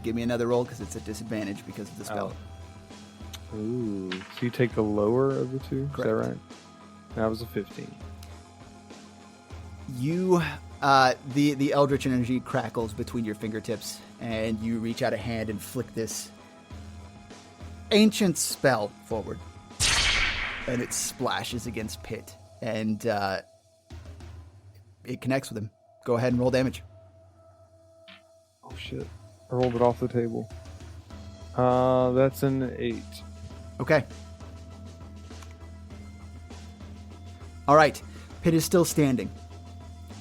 Give me another roll because it's a disadvantage because of the spell. Ooh. So you take the lower of the two? Correct. Is that right? That was a 15. You, the Eldritch energy crackles between your fingertips, and you reach out a hand and flick this ancient spell forward. And it splashes against Pit, and it connects with him. Go ahead and roll damage. Oh shit. I rolled it off the table. That's an 8. Okay. All right. Pit is still standing,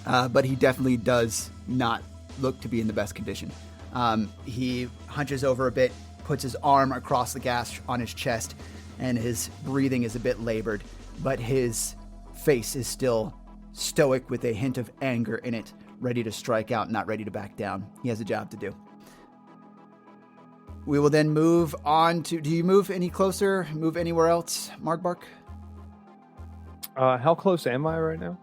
but he definitely does not look to be in the best condition. He hunches over a bit, puts his arm across the gash on his chest, and his breathing is a bit labored, but his face is still stoic with a hint of anger in it, ready to strike out, not ready to back down. He has a job to do. We will then move on to... Do you move any closer? Move anywhere else, Margbark? How close am I right now?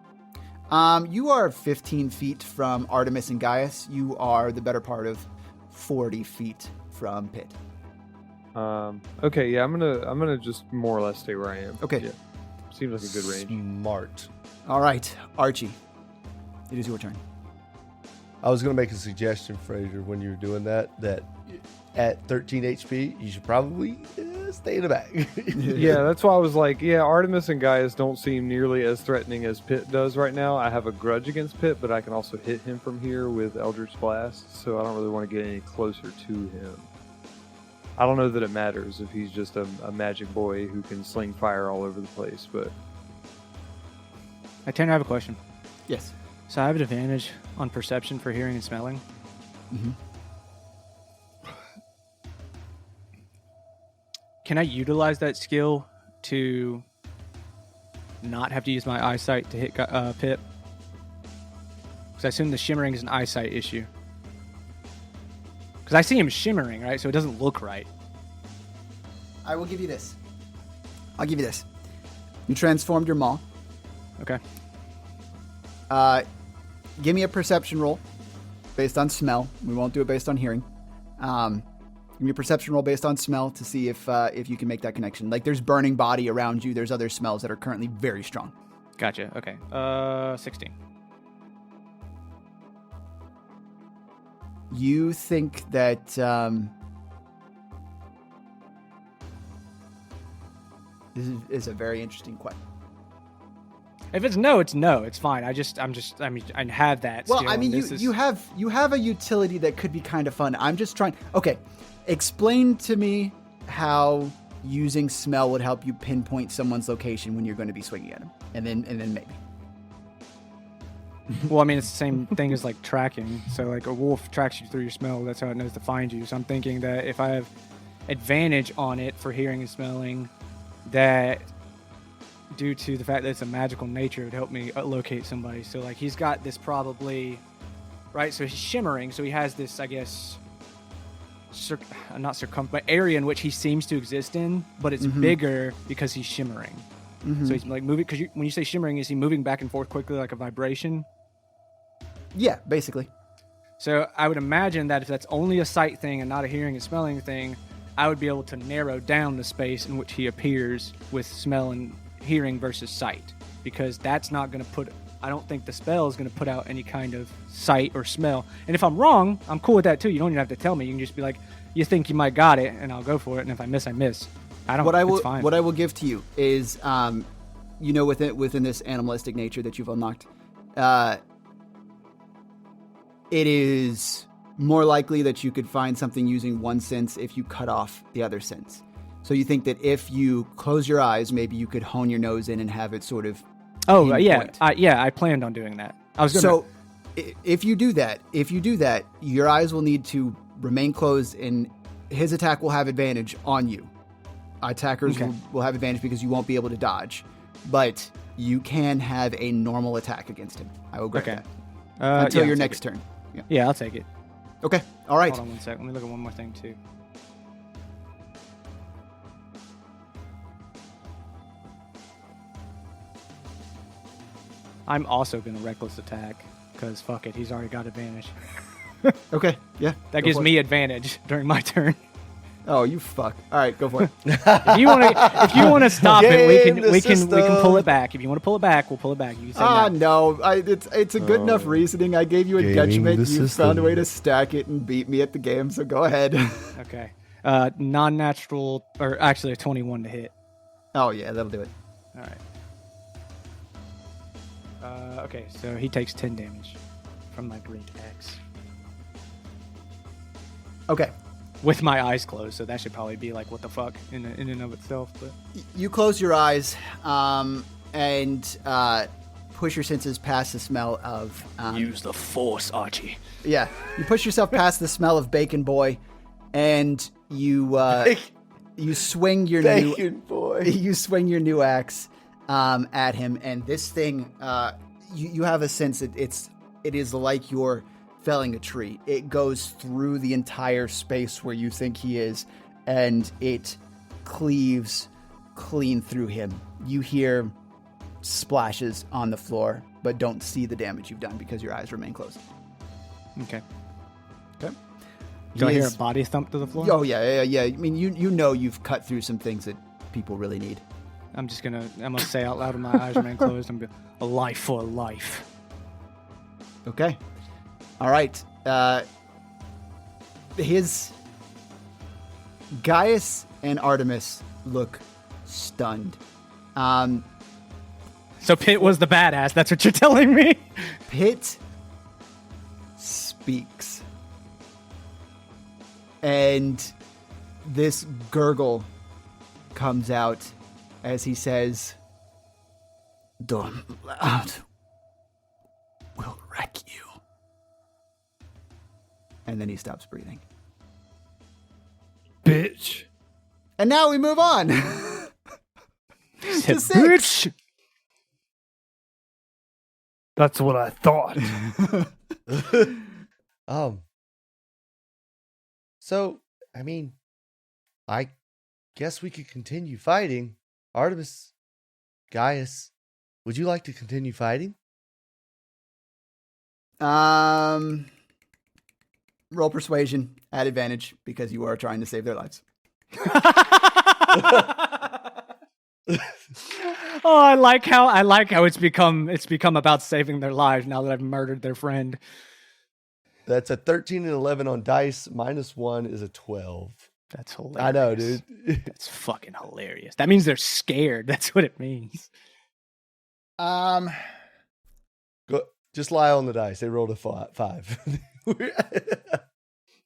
You are 15 feet from Artemis and Gaius. You are the better part of 40 feet from Pit. Okay, yeah, I'm gonna just more or less stay where I am. Okay. Yeah. Seems like a good range. Smart. All right, Archie. It is your turn. I was going to make a suggestion, Fraser, when you were doing that at 13 HP, you should probably stay in the back. Yeah, that's why I was like, yeah, Artemis and Gaius don't seem nearly as threatening as Pit does right now. I have a grudge against Pit, but I can also hit him from here with Eldritch Blast, so I don't really want to get any closer to him. I don't know that it matters if he's just a magic boy who can sling fire all over the place, but... Tanner, I have a question. Yes. So I have an advantage on perception for hearing and smelling. Mm-hmm. Can I utilize that skill to not have to use my eyesight to hit Pit? Because I assume the shimmering is an eyesight issue. Because I see him shimmering, right? So it doesn't look right. I will give you this. I'll give you this. You transformed your maw. Okay. Give me a perception roll based on smell. We won't do it based on hearing. Give me a perception roll based on smell to see if you can make that connection. Like, there's burning body around you. There's other smells that are currently very strong. Gotcha. Okay. 16. You think that This is a very interesting question. If it's no, it's no. It's fine. I have that. Well, skill, I mean, and you have a utility that could be kind of fun. I'm just trying. Okay, explain to me how using smell would help you pinpoint someone's location when you're going to be swinging at them, and then maybe. Well, I mean, it's the same thing as like tracking. So like a wolf tracks you through your smell. That's how it knows to find you. So I'm thinking that if I have advantage on it for hearing and smelling, that due to the fact that it's a magical nature, it would help me locate somebody. So like he's got this probably, right? So he's shimmering. So he has this, I guess, not circumference, but area in which he seems to exist in, but it's bigger because he's shimmering. So he's like moving, because when you say shimmering, is he moving back and forth quickly like a vibration? Yeah, basically. So I would imagine that if that's only a sight thing and not a hearing and smelling thing, I would be able to narrow down the space in which he appears with smell and hearing versus sight, because that's not going to put, I don't think the spell is going to put out any kind of sight or smell. And if I'm wrong, I'm cool with that too. You don't even have to tell me. You can just be like, you think you might got it, and I'll go for it. And if I miss, I miss. It's fine. What I will give to you is, within this animalistic nature that you've unlocked, it is more likely that you could find something using one sense if you cut off the other sense. So you think that if you close your eyes, maybe you could hone your nose in and have it sort of. Oh I planned on doing that. If you do that, your eyes will need to remain closed, and his attack will have advantage on you. Attackers will have advantage because you won't be able to dodge, but you can have a normal attack against him. I will grant that until your next turn. Yeah, I'll take it. Okay, all right. Hold on one sec. Let me look at one more thing too. I'm also going to reckless attack because fuck it, he's already got advantage. Okay, yeah. That gives me advantage during my turn. Oh, you fuck! All right, go for it. If you want to stop it, we can pull it back. If you want to pull it back, we'll pull it back. You can say no. It's a good enough reasoning. I gave you a judgment. You found a way to stack it and beat me at the game. So go ahead. Okay. Non-natural, or actually a 21 to hit. Oh yeah, that'll do it. All right. Okay, so he takes 10 damage from my great axe. Okay. With my eyes closed, so that should probably be like, what the fuck in and of itself. But you close your eyes and push your senses past the smell of... use the force, Archie. Yeah. You push yourself past the smell of Bacon Boy, and you swing your you swing your new axe at him, and this thing, you have a sense that it is like you're felling a tree. It goes through the entire space where you think he is, and it cleaves clean through him. You hear splashes on the floor, but don't see the damage you've done because your eyes remain closed. Okay. Okay. Do I hear a body thump to the floor? Oh yeah. I mean, you know you've cut through some things that people really need. I'm gonna say out loud when my eyes remain closed, I'm gonna be, a life for a life. Okay. All right. His Gaius and Artemis look stunned. So Pitt was the badass. That's what you're telling me? Pitt speaks. And this gurgle comes out as he says, "Don't loud. We'll wreck you." And then he stops breathing. Bitch. And now we move on. To 6. Bitch. That's what I thought. So, I mean, I guess we could continue fighting. Artemis, Gaius, would you like to continue fighting? Roll persuasion at advantage because you are trying to save their lives. Oh, I like how it's become about saving their lives now that I've murdered their friend. That's a 13 and 11 on dice. -1 is a 12. That's hilarious. I know, dude. That's fucking hilarious. That means they're scared. That's what it means. Go, just lie on the dice. They rolled a 5.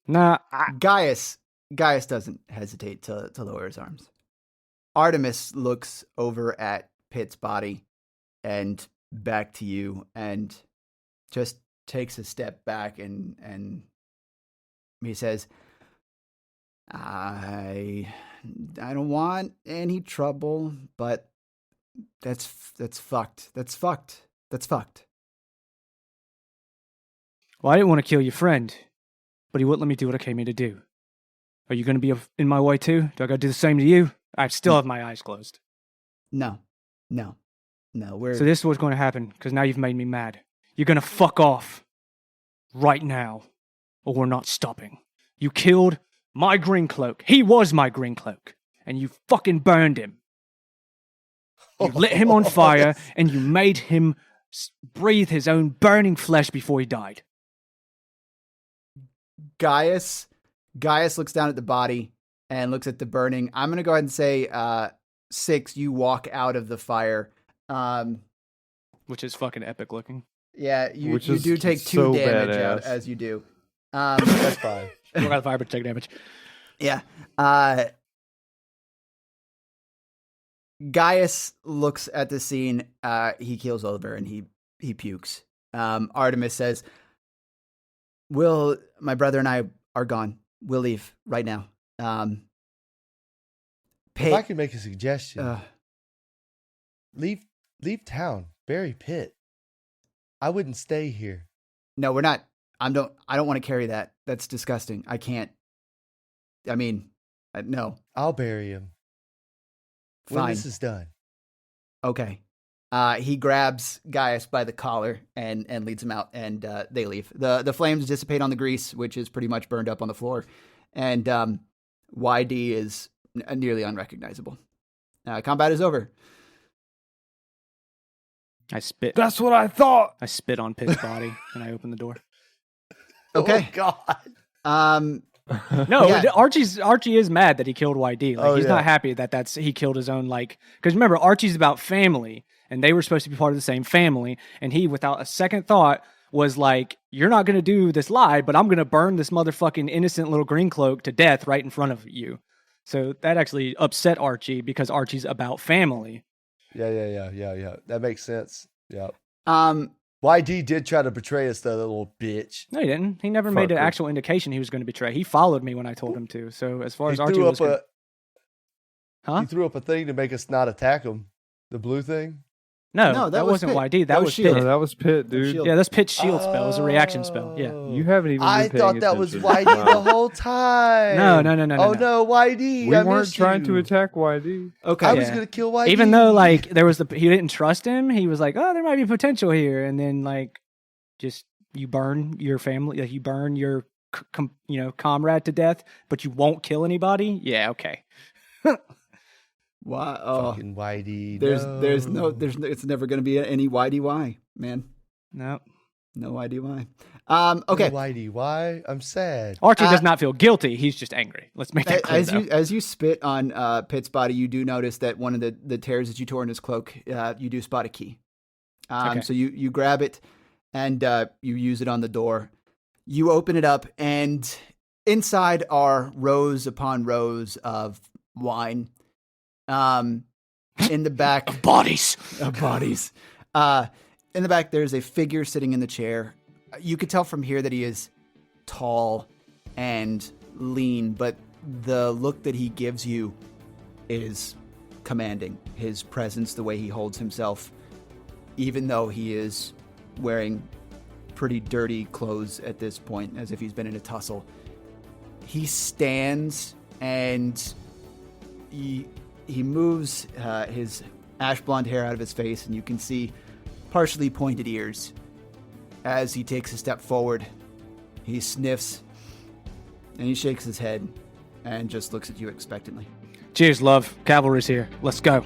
Nah, Gaius doesn't hesitate to lower his arms. Artemis looks over at Pitt's body and back to you and just takes a step back and he says, I don't want any trouble, but that's fucked. That's fucked. well, I didn't want to kill your friend, but he wouldn't let me do what I came here to do. Are you going to be in my way too? Do I got to do the same to you? I still have my eyes closed. No. We're So this is what's going to happen, because now you've made me mad. You're going to fuck off right now, or we're not stopping. You killed my green cloak. He was my green cloak, and you fucking burned him. You lit him on fire, and you made him breathe his own burning flesh before he died. Gaius looks down at the body and looks at the burning. I'm going to go ahead and say 6, you walk out of the fire. Which is fucking epic looking. Yeah, you do take 2 so damage badass. out as you do. That's fine. Walk out of the fire, but take damage. Yeah. Gaius looks at the scene. He keels over and he pukes. Artemis says, my brother and I are gone. We'll leave right now. If I could make a suggestion, leave town, bury Pitt. I wouldn't stay here. No, we're not. I don't want to carry that. That's disgusting. I can't. I mean, no. I'll bury him. Fine. When this is done. Okay. He grabs Gaius by the collar and leads him out, and they leave. The flames dissipate on the grease, which is pretty much burned up on the floor, and YD is nearly unrecognizable. Combat is over. I spit. That's what I thought. I spit on Pitt's body, and I open the door. Okay. Oh, God. No, Yeah. Archie is mad that he killed YD. Like, he's not happy that he killed his own, like, because remember, Archie's about family, and they were supposed to be part of the same family, and he, without a second thought, was like, you're not going to do this lie, but I'm going to burn this motherfucking innocent little green cloak to death right in front of you. So that actually upset Archie, because Archie's about family. Yeah. That makes sense. Yeah. Um, YD did try to betray us, though, that little bitch. No, he didn't. He never made an actual indication he was going to betray. He followed me when I told him to. So as far as Archie was concerned... He threw up a thing to make us not attack him. The blue thing? No, that wasn't Pitt. YD. That was Pitt. No, that was Pitt, dude. Shield. Yeah, that's Pitt's shield spell. It was a reaction spell. Yeah. You haven't even been I paying thought that was attention. YD the whole time. No. Oh, no, YD. We I weren't missed trying you. to attack YD. okay. I was Yeah. going to kill YD. Even though, like, there was he didn't trust him. He was like, oh, there might be potential here. And then, like, just you burn your family, like you burn your, comrade to death, but you won't kill anybody. Yeah, okay. Why? Oh, Fucking YD. it's never going to be any YDY, man. No. No YDY. No Okay. YD. Why? I'm sad. Archie does not feel guilty. He's just angry. Let's make that clear. As you spit on Pitt's body, you do notice that one of the tears that you tore in his cloak, you do spot a key. Okay. So you grab it and you use it on the door. You open it up, and inside are rows upon rows of wine. In the back, Bodies. bodies. In the back, there's a figure sitting in the chair. You could tell from here that he is tall and lean, but the look that he gives you is commanding. His presence, the way he holds himself, even though he is wearing pretty dirty clothes at this point, as if he's been in a tussle. He stands and he moves his ash blonde hair out of his face, and you can see partially pointed ears. As he takes a step forward, he sniffs and he shakes his head and just looks at you expectantly. Cheers, love. Cavalry's here. Let's go.